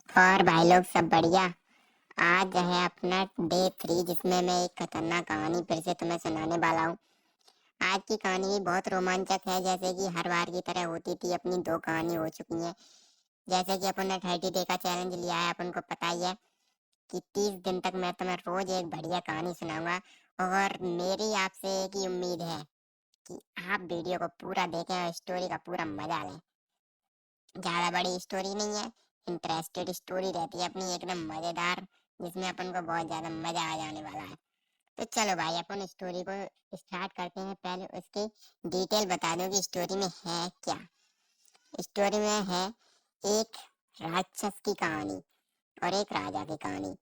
और भाई लोग सब बढ़िया। आज है अपना डे 3 जिसमें मैं एक खतरनाक कहानी फिर से तुम्हें सुनाने वाला हूँ। आज की कहानी भी बहुत रोमांचक है, जैसे कि हर बार की तरह होती थी। अपनी 2 कहानी हो चुकी हैं। जैसे कि अपन ने 30 डे का चैलेंज लिया है, अपन को पता ही है कि 30 दिन तक मैं तुम्हें रोज एक बढ़िया कहानी सुनाऊंगा। और मेरी आपसे एक ही उम्मीद है कि आप वीडियो को पूरा देखें और स्टोरी का पूरा मजा लें। ज्यादा बड़ी स्टोरी नहीं है, इंटरेस्टेड स्टोरी रहती है अपनी, एकदम मजेदार, जिसमें अपन को बहुत ज्यादा मजा आ जाने वाला है। तो चलो भाई, अपन स्टोरी को स्टार्ट करते हैं। पहले उसकी डिटेल बता दो कि स्टोरी में है क्या। स्टोरी में है एक राक्षस की कहानी और एक राजा की कहानी।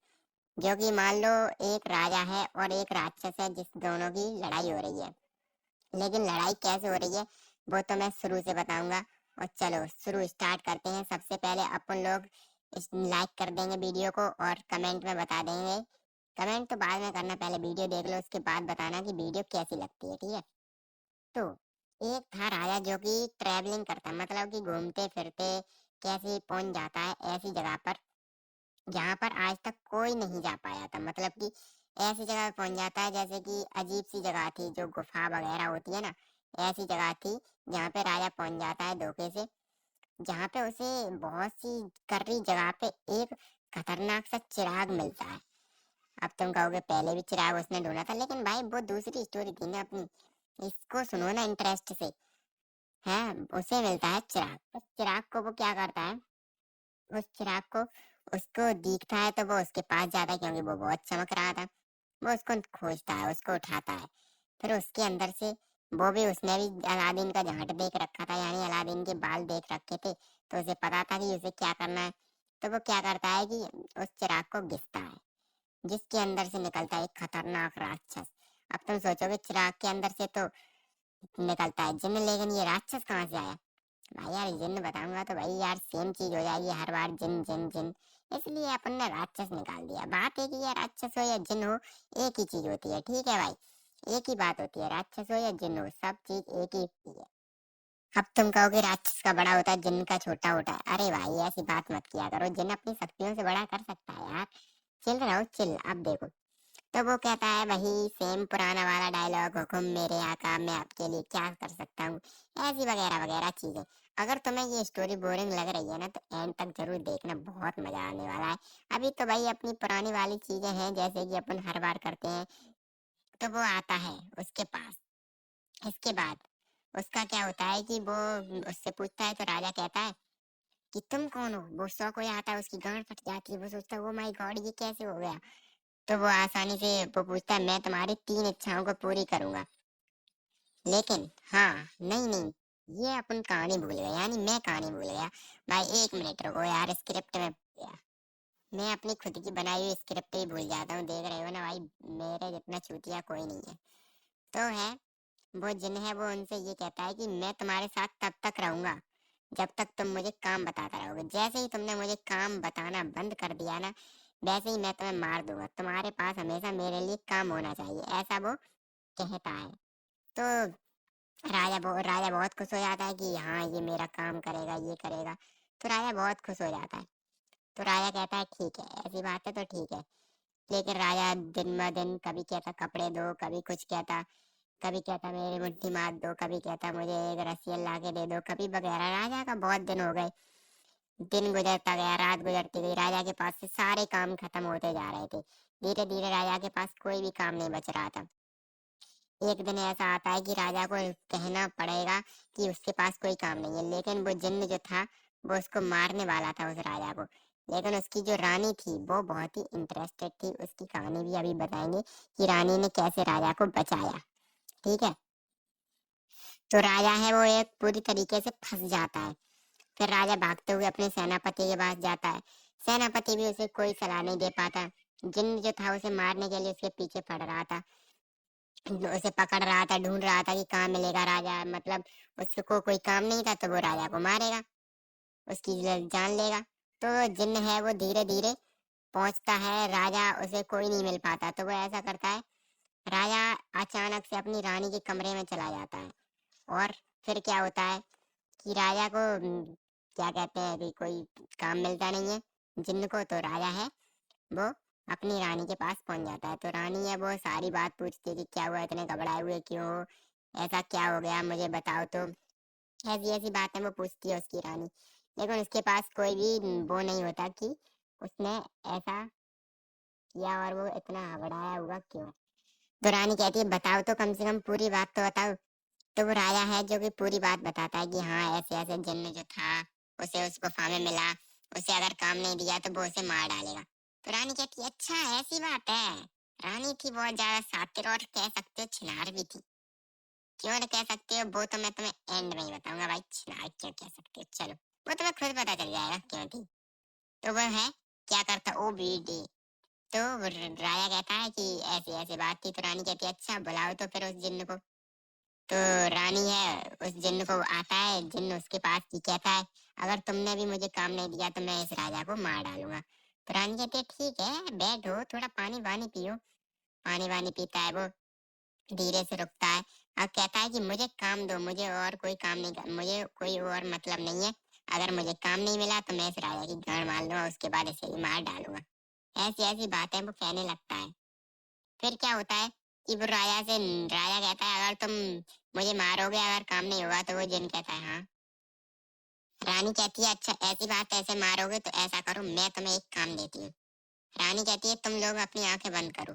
जो कि मान लो एक राजा है और एक राक्षस है, जिस दोनों की लड़ाई हो रही है। लेकिन लड़ाई कैसे हो रही है वो तो मैं शुरू से बताऊंगा। और चलो शुरू स्टार्ट करते हैं। सबसे पहले अपन लोग लाइक कर देंगे वीडियो को और कमेंट में बता देंगे। कमेंट तो बाद में करना, पहले वीडियो देख लो, उसके बाद बताना कि वीडियो कैसी लगती है, ठीक है। तो एक था राजा जो कि ट्रैवलिंग करता है, मतलब कि घूमते फिरते कैसे पहुंच जाता है ऐसी जगह पर जहां पर आज तक कोई नहीं जा पाया था। मतलब कि ऐसी जगह पहुंच जाता है जैसे कि अजीब सी जगह थी, जो गुफा वगैरह होती है ना, ऐसी जगह थी जहाँ पे राजा पहुंच जाता है धोखे से। जहाँ पे उसे बहुत सी कर्री जगह पे एक खतरनाक सा चिराग मिलता है। अब तुम कहोगे पहले भी चिराग उसने ढूंढा था, लेकिन भाई वो दूसरी स्टोरी थी ना अपनी। इसको सुनो ना इंटरेस्ट से। है, उसे मिलता है चिराग। उस चिराग को वो क्या करता है, उस चिराग को उसको दिखता है तो वो उसके पास जाता है, क्योंकि वो बहुत चमक रहा था। वो उसको खोजता है, उसको उठाता है। फिर उसके अंदर से वो भी, उसने भी अलादीन का झांट देख रखा था, यानी अलादीन के बाल देख रखे थे, तो उसे पता था कि उसे क्या करना है। तो वो क्या करता है कि उस चिराग को घिसता है, जिसके अंदर से निकलता है एक खतरनाक राक्षस। अब तुम सोचोगे चिराग के अंदर से तो निकलता है जिन्न, लेकिन ये राक्षस कहाँ से आया। भाई यार, जिन्न बताऊंगा तो भाई यार सेम चीज हो जाएगी हर बार, जिन जिन जिन। इसलिए अपन ने राक्षस निकाल दिया। बात है कि ये राक्षस हो या जिन हो, एक ही चीज होती है, ठीक है भाई। एक ही बात होती है, राक्षस हो या जिन हो, सब चीज एक ही होती है। अब तुम कहोगे राक्षस का बड़ा होता है, जिन का छोटा होता है। अरे भाई ऐसी बात मत किया करो, जिन अपनी शक्तियों से बड़ा कर सकता है यार। चिल रहो चिल। अब देखो, तो वो कहता है वही सेम पुराना वाला डायलॉग, हुक्म मेरे आका, मैं आपके लिए क्या कर सकता हूँ, ऐसी वगैरह वगैरह चीजें। अगर तुम्हें ये स्टोरी बोरिंग लग रही है ना, तो एंड तक जरूर देखना, बहुत मजा आने वाला है। अभी तो भाई अपनी पुरानी वाली चीजें हैं, जैसे कि अपन हर बार करते हैं। तो वो आता है उसके पास। इसके बाद उसका क्या होता है कि वो उससे पूछता है, तो राजा कहता है कि तुम कौन हो। वो सौ कोई आता है, उसकी गांड फट जाती है, वो सोचता है ओ माय गॉड ये कैसे हो गया। तो वो आसानी से वो पूछता है, मैं तुम्हारी 3 इच्छाओं को पूरी करूंगा, लेकिन हाँ, नहीं नहीं, ये अपन कहानी भूल गए, यानी मैं कहानी भूल गया। भाई 1 मिनट रुको यार, स्क्रिप्ट में भूल गया। मैं अपनी खुद की बनाई हुई स्क्रिप्ट ही भूल जाता हूँ, देख रहे हो ना भाई, मेरे जितना चूतिया कोई नहीं है। तो है, वो जिन है वो उनसे ये कहता है कि मैं तुम्हारे साथ तब तक रहूंगा जब तक तुम मुझे काम बताता रहोगे। जैसे ही तुमने मुझे काम बताना बंद कर दिया ना, वैसे ही मैं तुम्हें मार दूंगा। तुम्हारे पास हमेशा मेरे लिए काम होना चाहिए, ऐसा वो कहता है। तो राजा बहुत खुश हो जाता है कि हाँ ये मेरा काम करेगा, ये करेगा। तो राजा बहुत खुश हो जाता है। तो राजा कहता है ठीक है, ऐसी बात है तो ठीक है। लेकिन राजा दिन ब दिन कभी कहता कपड़े दो, कभी कुछ कहता, कभी कहता मेरी मुट्ठी मार दो, कभी कहता मुझे एक रस्सी ला के दे दो, कभी वगैरह। राजा का बहुत दिन हो गए, दिन गुजरता गया, रात गुजरती गई, राजा के पास से सारे काम खत्म होते जा रहे थे। धीरे धीरे राजा के पास कोई भी काम नहीं बच रहा था। एक दिन ऐसा आता है कि राजा को कहना पड़ेगा कि उसके पास कोई काम नहीं है, लेकिन वो जिन्न जो था वो उसको मारने वाला था, उस राजा को। लेकिन उसकी जो रानी थी वो बहुत ही इंटरेस्टेड थी, उसकी कहानी भी अभी बताएंगे कि रानी ने कैसे राजा को बचाया, ठीक है। तो राजा है वो एक पूरी तरीके से फंस जाता है। फिर राजा भागते हुए अपने सेनापति के पास जाता है। सेनापति भी उसे कोई सलाह नहीं दे पाता। जिन्न जो था उसे मारने के लिए उसके पीछे पड़ रहा था, उसे पकड़ रहा था, ढूंढ रहा था कि कहाँ मिलेगा राजा। मतलब उसको कोई काम नहीं था, तो वो राजा को मारेगा, उसकी जान लेगा। तो जिन्न है वो धीरे धीरे पहुंचता है, राजा उसे कोई नहीं मिल पाता। तो वो ऐसा करता है, राजा अचानक से अपनी रानी के कमरे में चला जाता है। और फिर क्या होता है कि राजा को क्या कहते हैं, अभी कोई काम मिलता नहीं है। जिन्न को। तो राजा है वो अपनी रानी के पास पहुंच जाता है। तो रानी है वो सारी बात पूछती है कि क्या हुआ, इतने घबराए हुए क्यों हो, ऐसा क्या हो गया, मुझे बताओ। तो ऐसी ऐसी बातें वो पूछती है उसकी रानी। लेकिन उसके पास कोई भी वो नहीं होता कि उसने ऐसा किया और वो इतना घबराया हुआ क्यों। तो रानी कहती है बताओ तो, कम से कम पूरी बात तो बताओ। तो वो राजा है जो कि पूरी बात बताता है कि हाँ ऐसे ऐसे जिन्न जो था उसे उस गुफा में मिला, उसे अगर काम नहीं दिया तो वो उसे मार डालेगा। तो रानी कहती है अच्छा ऐसी बात है। रानी थी बहुत ज्यादा शातिर और कह सकते हो छिनार भी थी। क्यों न कह सकते हो वो तो मैं तुम्हें एंड में ही बताऊंगा भाई, छिनार क्यों कह सकते हो, चलो वो तुम्हें खुद पता चल जाएगा क्यों थी। तो वो है क्या करता ओ बीडी। तो राजा कहता है कि ऐसी ऐसी बात थी। तो रानी कहती है अच्छा बुलाओ तो फिर उस जिन्न को। तो रानी है उस जिन्न को आता है जिन्न उसके पास की कहता है अगर तुमने भी मुझे काम नहीं दिया तो मैं इस राजा को मार डालूंगा। तो रानी कहती है ठीक है बैठो, थोड़ा पानी वानी पियो। पानी वानी पीता है वो, धीरे से रुकता है। अब कहता है कि मुझे काम दो, मुझे और कोई काम नहीं मुझे कोई और मतलब नहीं है। अगर मुझे काम नहीं मिला तो मैं इस राजा की गांड मार लूंगा, उसके बाद इसे भी मार डालूंगा। ऐसी ऐसी बातें वो कहने लगता है। फिर क्या होता है कि वो राजा कहता है अगर तुम मुझे मारोगे अगर काम नहीं होगा। तो वो जिन कहता है हाँ। रानी कहती है अच्छा ऐसी बात है, ऐसे मारोगे तो ऐसा करो मैं तुम्हें एक काम देती हूँ। रानी कहती है तुम लोग अपनी आंखें बंद करो।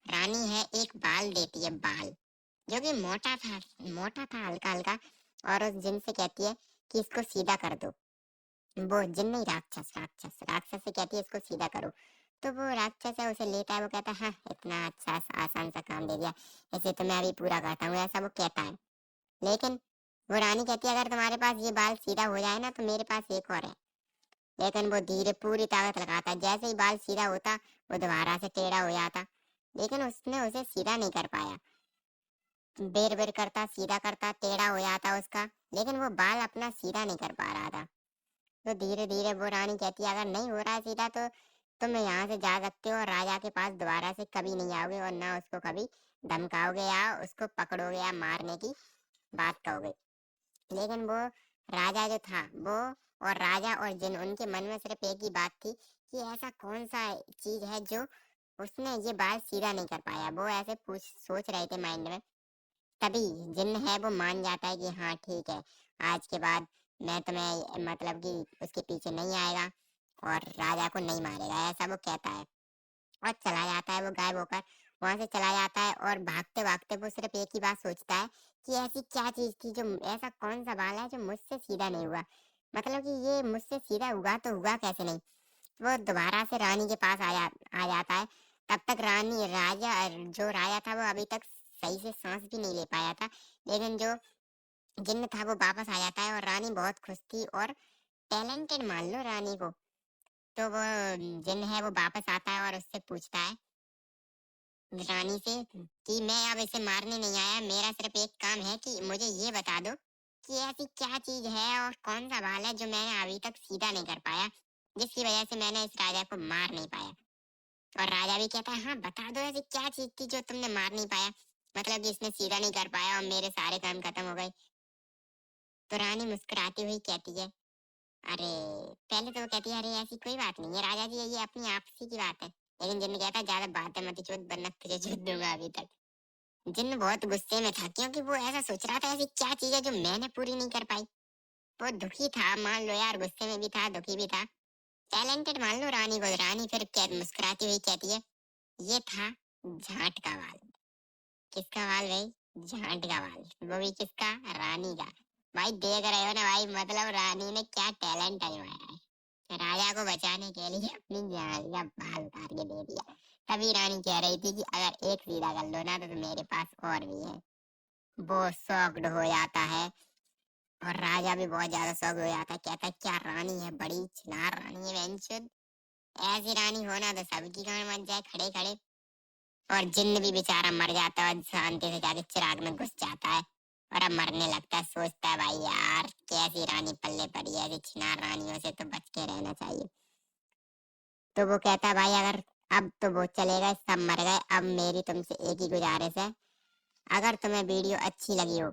रानी है एक बाल देती है, बाल जो कि मोटा था हल्का हल्का। और उस जिन से कहती है कि इसको सीधा कर दो। वो जिन नहीं, राक्षस राक्षस राक्षस से कहती है इसको सीधा करो। तो वो राक्षस है उसे लेता है। वो कहता है हाँ इतना अच्छा आसान सा काम दे दिया, इसे तो मैं अभी पूरा करता हूँ, ऐसा वो कहता है। लेकिन वो रानी कहती है अगर तुम्हारे पास ये बाल सीधा हो जाए ना तो मेरे पास एक और है। लेकिन वो धीरे पूरी ताकत लगाता है, जैसे ही बाल सीधा होता वो दोबारा से टेढ़ा हो जाता। लेकिन उसने उसे सीधा नहीं कर पाया। बेर बेर करता, सीधा करता, टेढ़ा हो जाता उसका। लेकिन वो बाल अपना सीधा नहीं कर पा रहा था। तो धीरे धीरे वो रानी कहती है अगर नहीं हो रहा है सीधा तो तुम यहाँ से जा सकते हो और राजा के पास दोबारा से कभी नहीं आओगे और ना उसको कभी धमकाओगे या उसको पकड़ोगे या मारने की बात कहोगे। लेकिन वो राजा जो था वो और राजा और जिन उनके मन में सिर्फ एक ही बात थी कि ऐसा कौन सा चीज है जो उसने ये बात सीधा नहीं कर पाया। वो ऐसे पूछ सोच रहे थे माइंड में। तभी जिन है वो मान जाता है कि हाँ ठीक है आज के बाद मैं तुम्हें मतलब कि उसके पीछे नहीं आएगा और राजा को नहीं मारेगा, ऐसा वो कहता है। और चला जाता है वो गायब होकर, वहां से चला जाता है। और भागते भागते वो सिर्फ एक ही बात सोचता है कि ऐसी क्या चीज थी जो, ऐसा कौन सा बाल है जो मुझसे सीधा नहीं हुआ, मतलब कि ये मुझसे सीधा हुआ तो हुआ कैसे नहीं। वो दोबारा से रानी के पास आ जाता है। तब तक जो राजा था वो अभी तक सही से सांस भी नहीं ले पाया था। लेकिन जो जिन्न था वो वापस आ जाता है और रानी बहुत खुश थी और टैलेंटेड मान लो रानी को। तो वो जिन्न है वो वापस आता है और उससे पूछता है रानी से कि मैं अब इसे मारने नहीं आया, मेरा सिर्फ एक काम है कि मुझे ये बता दो कि ऐसी क्या चीज है और कौन सा बाल है जो मैंने अभी तक सीधा नहीं कर पाया, जिसकी वजह से मैंने इस राजा को मार नहीं पाया। और राजा भी कहता है हाँ बता दो ऐसी क्या चीज थी जो तुमने मार नहीं पाया, मतलब कि इसने सीधा नहीं कर पाया और मेरे सारे काम खत्म हो गए। तो रानी मुस्कुराती हुई कहती है अरे, पहले तो वो कहती है अरे ऐसी कोई बात नहीं है राजा जी, ये अपनी आपसी की बात है। लेकिन जिन्न कहता है ज्यादा बातें मत चोद वरना तुझे चोद दूंगा अभी तक। जिन्न बहुत गुस्से में था क्योंकि वो ऐसा सोच रहा था ऐसी क्या चीज है जो मैंने पूरी नहीं कर पाई। वो दुखी था मान लो यार, गुस्से में भी था दुखी भी था। टैलेंटेड मान लो रानी को। रानी फिर मुस्कुराती हुई कहती है ये था झांट का बाल। किसका बाल भाई? झांट का बाल। वो भी किसका? रानी का। भाई देख रहे हो ना भाई, मतलब रानी ने क्या टैलेंट आजमाया है। राजा को बचाने के लिए अपनी जान का बाल उतार के दे दिया। तभी रानी कह रही थी कि अगर एक सीधा कर लो ना तो मेरे पास और भी है। वो शॉक्ड हो जाता है और राजा भी बहुत ज्यादा शॉक हो जाता है। कहता है क्या रानी है, बड़ी छिनार रानी है बेंचुद। ऐसी रानी होना तो सबकी गांड मच जाए खड़े खड़े। और जिन्न भी बेचारा मर जाता है और शांति से जाके चिराग में घुस जाता है और अब मरने लगता है। सोचता है भाई यार कैसी रानी पल्ले पड़ी है, ऐसी छिनार रानियों से तो बच के रहना चाहिए। तो वो कहता है भाई अगर अब तो वो चले गए, सब मर गए, अब मेरी तुमसे एक ही गुजारिश है, अगर तुम्हें वीडियो अच्छी लगी हो